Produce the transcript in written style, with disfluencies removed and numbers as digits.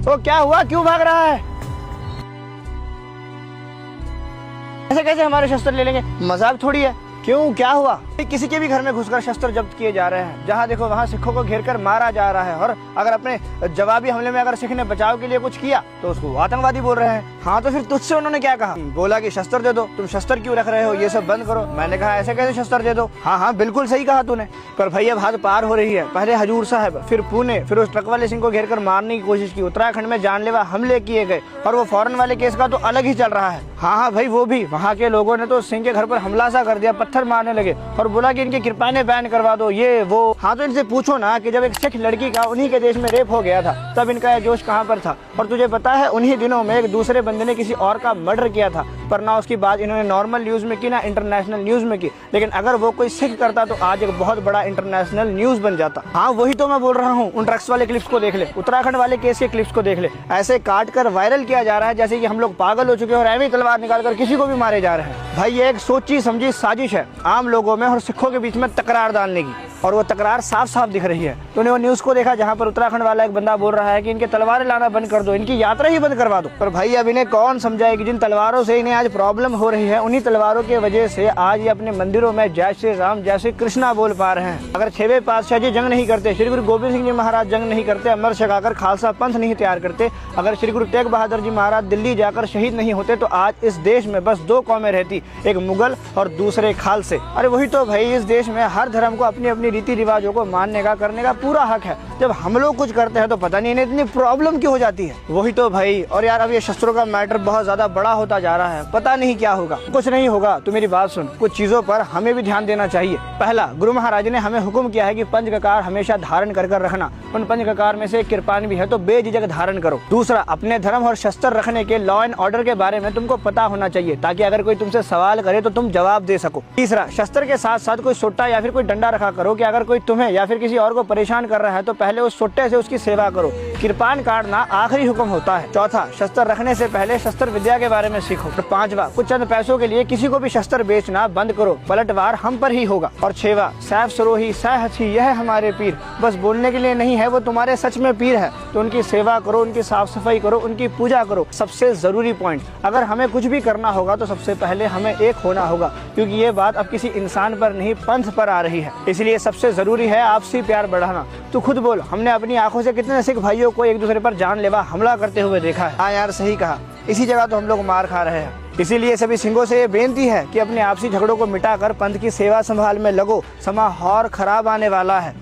तो क्या हुआ, क्यों भाग रहा है? ऐसे कैसे हमारे शस्त्र ले लेंगे? मजाक थोड़ी है। क्यों, क्या हुआ? किसी के भी घर में घुसकर शस्त्र जब्त किए जा रहे हैं। जहां देखो वहां सिखों को घेरकर मारा जा रहा है, और अगर अपने जवाबी हमले में अगर सिख ने बचाव के लिए कुछ किया तो उसको आतंकवादी बोल रहे हैं। हाँ, तो फिर तुझसे उन्होंने क्या कहा? बोला कि शस्त्र दे दो। तुम शस्त्र क्यों रख रहे हो, ये सब बंद करो। मैंने कहा ऐसे कैसे शस्त्र दे दो? हाँ, बिल्कुल सही कहा तूने। पर भाई अब हद पार हो रही है। पहले हजूर साहब, फिर पुणे, फिर उस ट्रक वाले सिंह को घेर कर मारने की कोशिश की। उत्तराखंड में जानलेवा हमले किए गए, और वो फॉरेन वाले केस का तो अलग ही चल रहा है। हाँ भाई, वो भी वहाँ के लोगों ने तो सिंह के घर पर हमला सा कर दिया, पत्थर मारने लगे और बोला कि इनकी कृपाएं बैन करवा दो, ये वो। हाँ, तो इनसे पूछो ना कि जब एक सिख लड़की का उन्हीं के देश में रेप हो गया था, तब इनका यह जोश कहाँ पर था? और तुझे पता है उन्हीं दिनों में एक दूसरे बंदे ने किसी और का मर्डर किया था, पर ना उसकी बात इन्होंने नॉर्मल न्यूज में की, ना इंटरनेशनल न्यूज में की। लेकिन अगर वो कोई सिख करता तो आज एक बहुत बड़ा इंटरनेशनल न्यूज बन जाता। हाँ, वही तो मैं बोल रहा हूँ। उन ड्रग्स वाले क्लिप्स को देख ले, उत्तराखंड वाले केस के क्लिप्स को देख ले। ऐसे काट कर वायरल किया जा रहा है जैसे कि हम लोग पागल हो चुके हैं और एवं तलवार निकाल कर किसी को भी मारे जा रहे हैं। भाई ये एक सोची समझी साजिश है आम लोगों में और सिखों के बीच में तकरार डालने की, और वो तकरार साफ साफ दिख रही है। तूने वो न्यूज को देखा जहाँ पर उत्तराखंड वाला एक बंदा बोल रहा है कि इनके तलवारें लाना बंद कर दो, इनकी यात्रा ही बंद करवा दो। पर भाई अब इन्हें कौन समझाए कि जिन तलवारों से इन्हें आज प्रॉब्लम हो रही है, उन्हीं तलवारों की वजह से आज ये अपने मंदिरों में जय श्री राम जय श्री कृष्णा बोल पा रहे हैं। अगर 6वें पातशाह जी जंग नहीं करते, श्री गुरु गोबिंद सिंह जी महाराज जंग नहीं करते, अमर छकाकर खालसा पंथ नहीं तैयार करते, अगर श्री गुरु तेग बहादुर जी महाराज दिल्ली जाकर शहीद नहीं होते, तो आज इस देश में बस 2 कौमें रहती, एक मुगल और दूसरे खालसे। अरे वही तो भाई, इस देश में हर धर्म को अपनी अपनी रीति रिवाजों को मानने का करने का पूरा हक है। जब हम लोग कुछ करते हैं तो पता नहीं इन्हें इतनी प्रॉब्लम क्यों हो जाती है। वही तो भाई। और यार अब ये शस्त्रों का मैटर बहुत ज्यादा बड़ा होता जा रहा है, पता नहीं क्या होगा। कुछ नहीं होगा, तू मेरी बात सुन। कुछ चीजों पर हमें भी ध्यान देना चाहिए। पहला, गुरु महाराज ने हमें हुक्म किया है कि पंचककार हमेशा धारण कर रखना। उन पंचककार में से एक कृपाण भी है, तो बेझिझक धारण करो। दूसरा, अपने धर्म और शस्त्र रखने के लॉ एंड ऑर्डर के बारे में तुमको पता होना चाहिए, ताकि अगर कोई तुमसे सवाल करे तो तुम जवाब दे सको। तीसरा, शस्त्र के साथ साथ कोई सोटा या फिर कोई डंडा रखा करो कि अगर कोई तुम्हें या फिर किसी और को परेशान कर रहा है तो पहले उस सोटे से उसकी सेवा करो। कृपाण काटना आखिरी हुक्म होता है। चौथा, शस्त्र रखने से पहले शस्त्र विद्या के बारे में सीखो। और पांचवा, कुछ चंद पैसों के लिए किसी को भी शस्त्र बेचना बंद करो, पलटवार हम पर ही होगा। और छेवा, सैफ सरोही सह हथी यह हमारे पीर, बस बोलने के लिए नहीं है, वो तुम्हारे सच में पीर है। तो उनकी सेवा करो, उनकी साफ सफाई करो, उनकी पूजा करो। सबसे जरूरी पॉइंट, अगर हमें कुछ भी करना होगा तो सबसे पहले हमें एक होना होगा, क्योंकि ये बात अब किसी इंसान पर नहीं पंथ पर आ रही है। इसलिए सबसे जरूरी है आपसी प्यार बढ़ाना। तू खुद बोल, हमने अपनी आंखों से कितने सिख भाइयों को एक दूसरे पर जानलेवा हमला करते हुए देखा है। हाँ यार, सही कहा। इसी जगह तो हम लोग मार खा रहे हैं। इसीलिए सभी सिंहों से ये बेनती है कि अपने आपसी झगड़ों को मिटाकर पंथ की सेवा संभाल में लगो। समा और खराब आने वाला है।